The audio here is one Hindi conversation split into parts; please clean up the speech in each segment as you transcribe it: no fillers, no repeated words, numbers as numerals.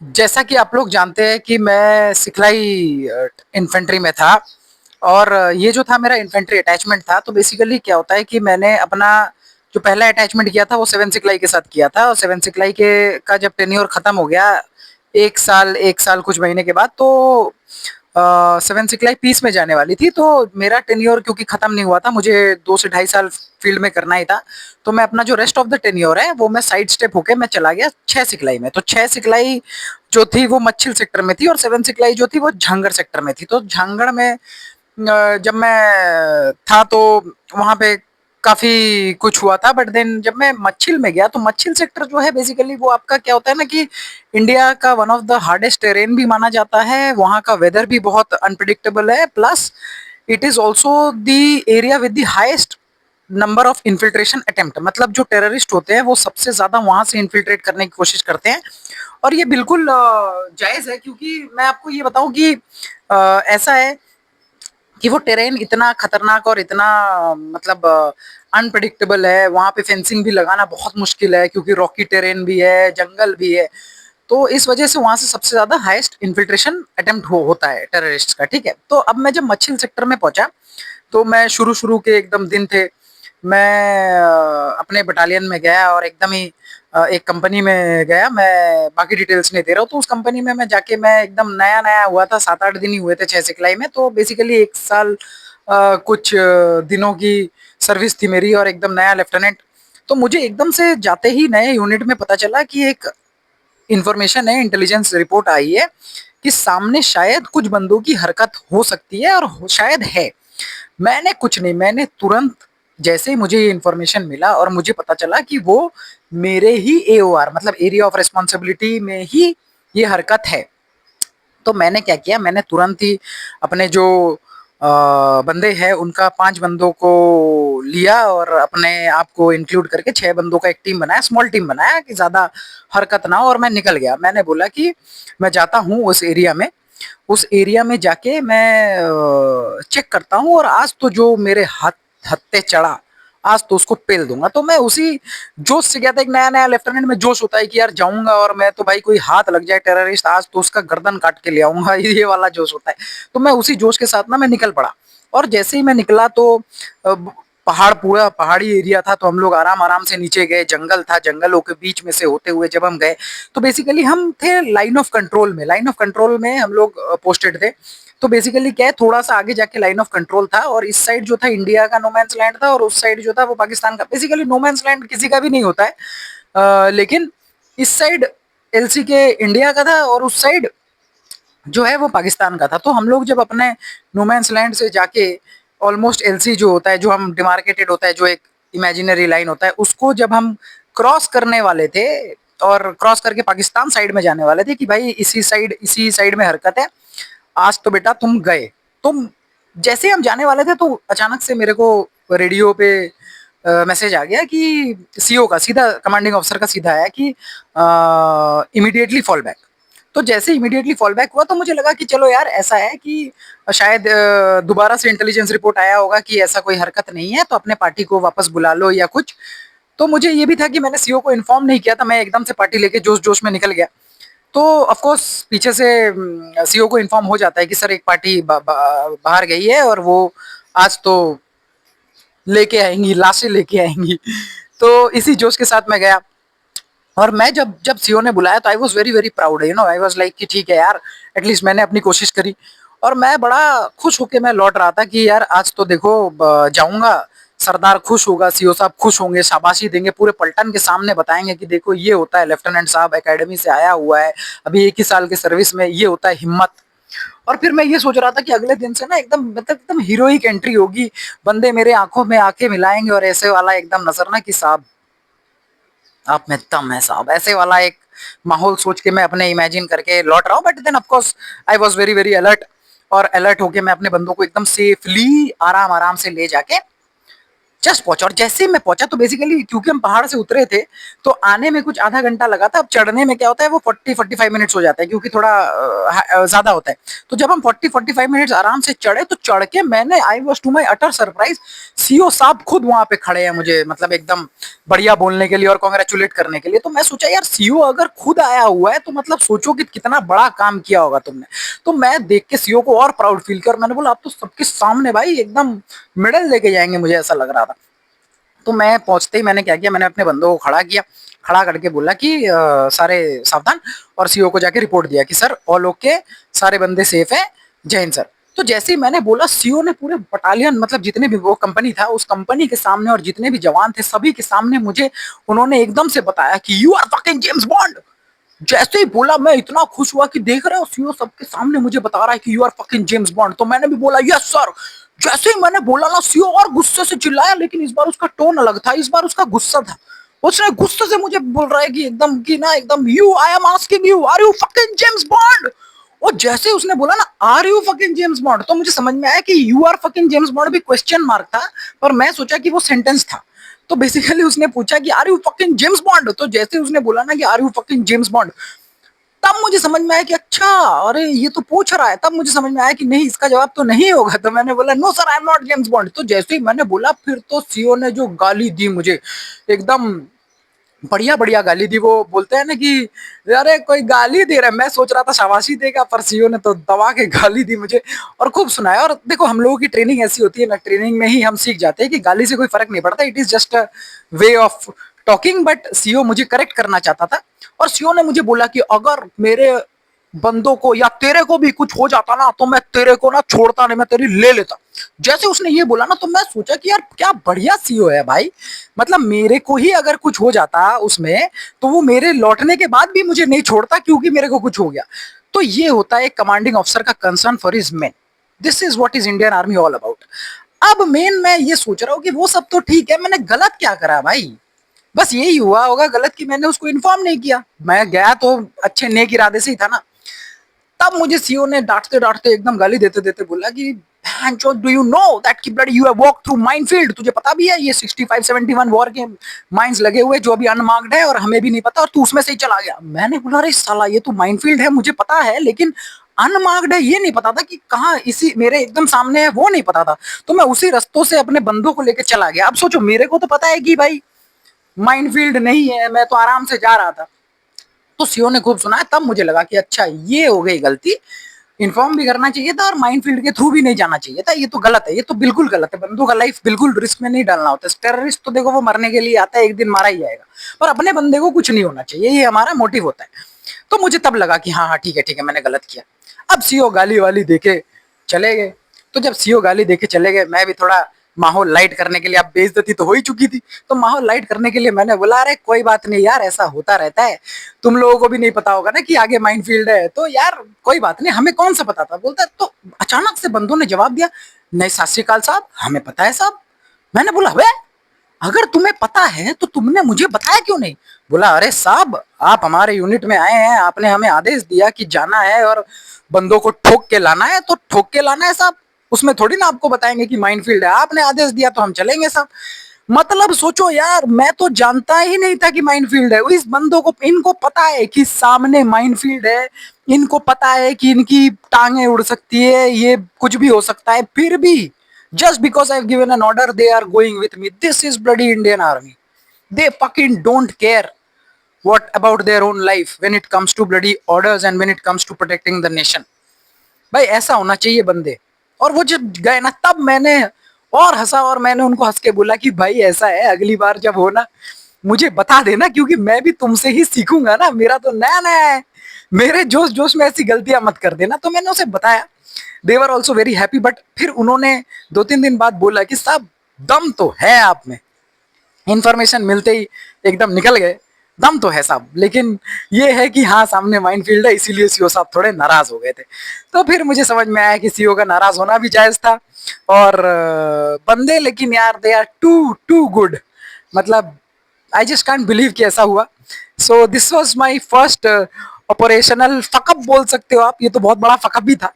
जैसा कि आप लोग जानते हैं कि मैं सिखलाई इन्फेंट्री में था और ये जो था मेरा इन्फेंट्री अटैचमेंट था। तो बेसिकली क्या होता है कि मैंने अपना जो पहला अटैचमेंट किया था वो सेवन सिखलाई के साथ किया था और सेवन सिखलाई के का जब टेन्योर खत्म हो गया 1 साल कुछ महीने के बाद, तो सेवन सिखलाई पीस में जाने वाली थी। तो मेरा टेन्योर क्योंकि खत्म नहीं हुआ था, मुझे 2 से ढाई साल फील्ड में करना ही था। तो मैं अपना जो रेस्ट ऑफ द टेन्योर है वो मैं साइड स्टेप होके मैं चला गया 6 सिखलाई में। तो 6 सिखलाई जो थी वो मच्छिल सेक्टर में थी और सेवन सिखलाई जो थी वो झांगड़ सेक्टर में थी। तो झांगड़ में जब मैं था तो वहां पे काफी कुछ हुआ था। बट देन जब मैं मच्छिल में गया तो मच्छिल सेक्टर जो है बेसिकली वो आपका क्या होता है ना कि इंडिया का one of the hardest terrain भी माना जाता है। वहाँ का वेदर भी बहुत अनप्रिडिक्टेबल है, plus it is also the area with the highest number of infiltration attempt. मतलब जो टेररिस्ट होते हैं वो सबसे ज्यादा वहां से इन्फिल्ट्रेट करने की कोशिश करते हैं। और ये बिल्कुल जायज है, क्योंकि मैं आपको ये बताऊं कि ऐसा है कि वो टेरेन इतना खतरनाक और इतना मतलब अनप्रडिक्टेबल है। वहां पे फेंसिंग भी लगाना बहुत मुश्किल है क्योंकि रॉकी टेरेन भी है, जंगल भी है। तो इस वजह से वहां से सबसे ज्यादा हाईएस्ट इन्फिल्ट्रेशन अटेम्प्ट होता है टेररिस्ट का। ठीक है, तो अब मैं जब मच्छिल सेक्टर में पहुंचा तो मैं शुरू शुरू के एकदम दिन थे। मैं अपने बटालियन में गया और एकदम ही एक कंपनी में गया। मैं बाकी डिटेल्स नहीं दे रहा हूँ। तो उस कंपनी में मैं जाके मैं एकदम नया नया हुआ था, 7-8 दिन ही हुए थे 6 सिखलाई में। तो बेसिकली 1 साल कुछ दिनों की सर्विस थी मेरी और एकदम नया लेफ्टिनेंट। तो मुझे एकदम से जाते ही नए यूनिट में पता चला कि एक इंफॉर्मेशन है, इंटेलिजेंस रिपोर्ट आई है कि सामने शायद कुछ बंदों की हरकत हो सकती है और शायद है। मैंने कुछ नहीं, मैंने तुरंत जैसे ही मुझे ये इन्फॉर्मेशन मिला और मुझे पता चला कि वो मेरे ही एओआर मतलब एरिया ऑफ रिस्पॉन्सिबिलिटी में ही ये हरकत है, तो मैंने क्या किया, मैंने तुरंत ही अपने जो बंदे हैं उनका 5 बंदों को लिया और अपने आप को इंक्लूड करके 6 बंदों का एक टीम बनाया, स्मॉल टीम बनाया कि ज्यादा हरकत ना हो। और मैं निकल गया। मैंने बोला कि मैं जाता हूँ उस एरिया में जाके मैं चेक करता हूँ और आज तो जो मेरे हाथ हत्ते चढ़ा, आज तो उसको पेल दूंगा। तो मैं उसी जोश से गया था। एक नया नया लेफ्टिनेंट में जोश होता है कि यार जाऊंगा और मैं तो भाई कोई हाथ लग जाए टेररिस्ट आज तो उसका गर्दन काट के ले आऊंगा ये वाला जोश होता है। तो मैं उसी जोश के साथ ना मैं निकल पड़ा। और जैसे ही मैं निकला तो पहाड़, पूरा पहाड़ी एरिया था। तो हम लोग आराम आराम से नीचे गए, जंगल था, जंगलों के बीच में से होते हुए जब हम गए तो बेसिकली हम थे लाइन ऑफ कंट्रोल में हम लोग पोस्टेड थे। तो बेसिकली क्या है, थोड़ा सा आगे जाके लाइन ऑफ कंट्रोल था और इस साइड जो था इंडिया का नोमैंस लैंड था और उस साइड जो था वो पाकिस्तान का। बेसिकली नोमैंस लैंड किसी का भी नहीं होता है, लेकिन इस साइड एलसी के इंडिया का था और उस साइड जो है वो पाकिस्तान का था। तो हम लोग जब अपने नोमैंस लैंड से जाके ऑलमोस्ट एलसी जो होता है, जो हम डिमार्केटेड होता है, जो एक इमेजिनरी लाइन होता है, उसको जब हम क्रॉस करने वाले थे और क्रॉस करके पाकिस्तान साइड में जाने वाले थे कि भाई इसी साइड में हरकत है, आज तो बेटा तुम गए। तो जैसे हम जाने वाले थे तो अचानक से मेरे को रेडियो पे मैसेज आ गया कि सीओ का, सीधा कमांडिंग ऑफिसर का सीधा आया कि इमीडिएटली फॉल बैक। तो जैसे इमीडिएटली फॉल बैक हुआ तो मुझे लगा कि चलो यार ऐसा है कि शायद दोबारा से इंटेलिजेंस रिपोर्ट आया होगा कि ऐसा कोई हरकत नहीं है तो अपने पार्टी को वापस बुला लो या कुछ। तो मुझे ये भी था कि मैंने सीओ को इन्फॉर्म नहीं किया था, मैं एकदम से पार्टी लेके जोश जोश में निकल गया। तो ऑफ कोर्स पीछे से सीओ को इन्फॉर्म हो जाता है कि सर एक पार्टी बाहर गई है और वो आज तो लेके आएंगी, लाशें लेके आएंगी। तो इसी जोश के साथ मैं गया। और मैं जब जब सीओ ने बुलाया तो I was very very proud, I was like कि ठीक है यार, एटलीस्ट मैंने अपनी कोशिश करी। और मैं बड़ा खुश होके मैं लौट रहा था कि यार आज तो देखो जाऊंगा, सरदार खुश होगा, सीओ साहब खुश होंगे, शाबाशी देंगे, पूरे पलटन के सामने बताएंगे कि देखो ये होता है, लेफ्टिनेंट साहब एकेडमी से आया हुआ है, अभी 1 ही साल की सर्विस में, ये होता है हिम्मत। और फिर मैं ये सोच रहा था कि अगले दिन से ना एकदम मतलब एकदम हीरोइक एंट्री होगी, बंदे मेरे आंखों में आंखें मिलाएंगे और ऐसे वाला एकदम नजर ना कि साहब आप में दम है साहब, ऐसे वाला एक माहौल सोच के मैं अपने इमेजिन करके लौट रहा हूँ। But then of course I was very very alert. और अलर्ट होके मैं अपने बंदों को एकदम सेफली आराम आराम से ले जाके जस्ट पहुंचा, और जैसे ही मैं पहुंचा तो बेसिकली क्योंकि हम पहाड़ से उतरे थे तो आने में कुछ आधा घंटा लगा था। अब चढ़ने में क्या होता है वो 40-45 मिनट्स हो जाता है क्योंकि थोड़ा ज्यादा होता है। तो जब हम 40-45 मिनट्स आराम से चढ़े तो चढ़ के मैंने, I was to my utter surprise, CO साहब खुद वहां पे खड़े हैं मुझे मतलब एकदम बढ़िया बोलने के लिए और कॉन्ग्रेचुलेट करने के लिए। तो मैं सोचा यार सीओ अगर खुद आया हुआ है तो मतलब सोचो कि कितना बड़ा काम किया होगा तुमने। तो मैं देख के सीओ को और प्राउड फील कर, मैंने बोला आप तो सबके सामने भाई एकदम मेडल लेके जाएंगे, मुझे ऐसा लग रहा था। तो मैं पहुंचते ही मैंने क्या किया, मैंने अपने बंदों को खड़ा किया, खड़ा करके बोला कि सारे सावधान, और सीओ को जाके रिपोर्ट दिया कि सर ऑल ओके, सारे बंदे सेफ हैं, जय हिंद सर। तो जैसे ही मैंने बोला सीओ ने पूरे बटालियन मतलब जितने भी वो कंपनी था उस कंपनी के सामने और जितने भी जवान थे सभी के सामने मुझे उन्होंने एकदम से बताया कि you are fucking James Bond. जैसे ही बोला मैं इतना खुश हुआ कि देख रहे हो सीओ सबके सामने मुझे बता रहा है कि you are fucking James Bond. तो मैंने भी बोला यस सर। जैसे ही मैंने बोला ना सीओ और गुस्से से चिल्लाया, लेकिन इस बार उसका टोन अलग था, इस बार उसका गुस्सा था। उसने गुस्से से मुझे बोल रहा है कि एकदम कि ना एकदम you I am asking you are you fucking James Bond. और जैसे उसने बोला ना are you fucking James Bond तो मुझे समझ में आया कि you are fucking James Bond भी क्वेश्चन मार्क था, पर मैं सोचा कि वो सेंटेंस था। तो बेसिकली उसने पूछा कि are you fucking James Bond. तो जैसे उसने बोला ना कि are you fucking James Bond, तब मुझे समझ में आया कि अच्छा अरे ये तो पूछ रहा है। तब मुझे समझ में आया कि नहीं इसका जवाब तो नहीं होगा। तो मैंने बोला no sir I am not James Bond. तो जैसे ही मैंने बोला फिर तो सीओ ने जो गाली दी मुझे, एकदम बढ़िया बढ़िया गाली दी। वो बोलते हैं ना कि अरे कोई गाली दे रहा है, मैं सोच रहा था शाबाशी देगा, पर सीओ ने तो दबा के गाली दी मुझे और खूब सुनाया। और देखो हम लोगों की ट्रेनिंग ऐसी होती है ना, ट्रेनिंग में ही हम सीख जाते हैं कि गाली से कोई फर्क नहीं पड़ता, it is just a way of talking. But CO मुझे करेक्ट करना चाहता था और सीओ ने मुझे बोला कि अगर मेरे बंदों को या तेरे को भी कुछ हो जाता ना तो मैं तेरे को ना छोड़ता नहीं, मैं तेरी ले लेता। जैसे उसने ये बोला ना तो मैं सोचा कि यार क्या बढ़िया सीओ है भाई, मतलब मेरे को ही अगर कुछ हो जाता उसमें तो वो मेरे लौटने के बाद भी मुझे नहीं छोड़ता क्योंकि मेरे को कुछ हो गया। तो ये होता है कमांडिंग ऑफिसर का concern for his man. This is what is Indian army all about. अब मेन मैं ये सोच रहा हूँ कि वो सब तो ठीक है, मैंने गलत क्या करा भाई। बस यही हुआ होगा गलत कि मैंने उसको इन्फॉर्म नहीं किया। मैं गया तो अच्छे नेक इरादे से ही था ना। तब मुझे सीओ ने डांटते डांटते एकदम गाली देते देते बोला कि डू यू नो दैट कि bloody you have walk through minefield, तुझे पता भी है ये 65-71 वॉर के माइंस लगे हुए जो अभी अनमार्क्ड है और हमें भी नहीं पता और तू उसमें से ही चला गया। मैंने बोला अरे साला ये तो माइनफील्ड है मुझे पता है, लेकिन अनमार्क्ड है ये नहीं पता था कि कहाँ इसी मेरे एकदम सामने है, वो नहीं पता था। तो मैं उसी रस्तों से अपने बंदों को लेकर चला गया। अब सोचो मेरे को तो पता है कि भाई माइनफील्ड नहीं है, मैं तो आराम से जा रहा था। तो सीओ ने खूब सुनाया, तब मुझे लगा कि अच्छा ये हो गई गलती, इन्फॉर्म भी करना चाहिए था और माइनफील्ड के थ्रू भी नहीं जाना चाहिए था। ये तो गलत है, ये तो बिल्कुल गलत है। बंदों का लाइफ बिल्कुल रिस्क में नहीं डालना होता। टेररिस्ट तो देखो वो मरने के लिए आता है, एक दिन मारा ही जाएगा, पर अपने बंदे को कुछ नहीं होना चाहिए, ये हमारा मोटिव होता है। तो मुझे तब लगा कि हाँ हाँ ठीक है मैंने गलत किया। अब सीओ गाली वाली देके चले गए। तो जब सीओ गाली देके चले गए मैं भी थोड़ा माहौल लाइट करने के लिए, अब बेइज्जती तो हो ही चुकी थी, तो माहौल लाइट करने के लिए मैंने बोला अरे कोई बात नहीं यार ऐसा होता रहता है, तुम लोगों को भी नहीं पता होगा ना कि आगे माइनफील्ड है, तो यार कोई बात नहीं, हमें कौन सा पता था। बोलता है तो अचानक से बंदों ने जवाब दिया नहीं सत श्री अकाल साहब हमें पता है साहब। मैंने बोला वे अगर तुम्हें पता है तो तुमने मुझे बताया क्यों नहीं। बोला अरे साहब आप हमारे यूनिट में आए हैं, आपने हमें आदेश दिया कि जाना है और बंदों को ठोक के लाना है, तो ठोक के लाना है साहब, उसमें थोड़ी ना आपको बताएंगे कि माइनफील्ड है, आपने आदेश दिया तो हम चलेंगे साहब। मतलब सोचो यार मैं तो जानता ही नहीं था कि माइनफील्ड है, इस बंदों को इनको पता है कि सामने माइनफील्ड है, इनको पता है कि इनकी टांगे उड़ सकती है, ये कुछ भी हो सकता है, फिर भी just because I've given an order they are going with me. This is bloody Indian army. They fucking don't care what about their own life when it comes to bloody orders and when it comes to protecting the nation. भाई ऐसा होना चाहिए बंदे। और वो जब गए ना तब मैंने और हंसा और मैंने उनको हंस के बोला कि भाई ऐसा है अगली बार जब हो ना मुझे बता देना, क्योंकि मैं भी तुमसे ही सीखूंगा ना, मेरा तो नया नया है, मेरे जोश जोश में ऐसी गलतियां मत कर देना। तो मैंने उसे बताया, they were also very happy. But फिर उन्होंने 2-3 दिन बाद बोला कि साहब दम तो है आप में, इंफॉर्मेशन मिलते ही एकदम निकल गए, दम तो है साहब, लेकिन ये है कि हाँ सामने माइनफील्ड है, इसीलिए सीओ साहब थोड़े नाराज हो गए थे। तो फिर मुझे समझ में आया कि सीओ का नाराज होना भी जायज था। और बंदे लेकिन यार they are too too good, मतलब आई जस्ट कांट बिलीव कि ऐसा हुआ। So this was my first operational fuckup बोल सकते हो आप, ये तो बहुत बड़ा फकअप भी था।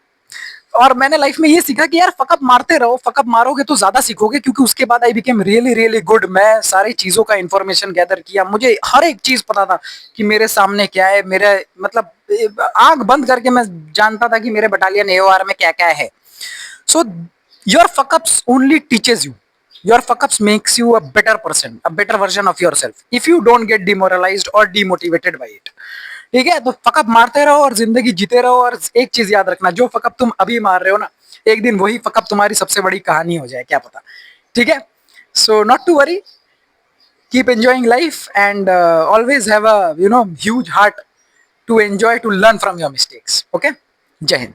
और मैंने लाइफ में ये सीखा कि यार फकअप मारते रहो, फकअप मारोगे तो ज्यादा सीखोगे, क्योंकि उसके बाद I became really really good. मैं सारी चीजों का इंफॉर्मेशन गैदर किया, मुझे हर एक चीज पता था कि मेरे सामने क्या है, मेरे मतलब आंख बंद करके मैं जानता था कि मेरे बटालियन एओआर में क्या क्या है। So your fuck-ups only teaches you, your fuck-ups makes you a better person, a better version of yourself, if you don't get demoralized or demotivated by it। ठीक है, तो फकअप मारते रहो और जिंदगी जीते रहो। और एक चीज याद रखना, जो फकअप तुम अभी मार रहे हो ना, एक दिन वही फकअप तुम्हारी सबसे बड़ी कहानी हो जाए, क्या पता। ठीक है, so not to worry, keep enjoying life, and always have a huge heart to enjoy, to learn from your mistakes। Okay, jai hind।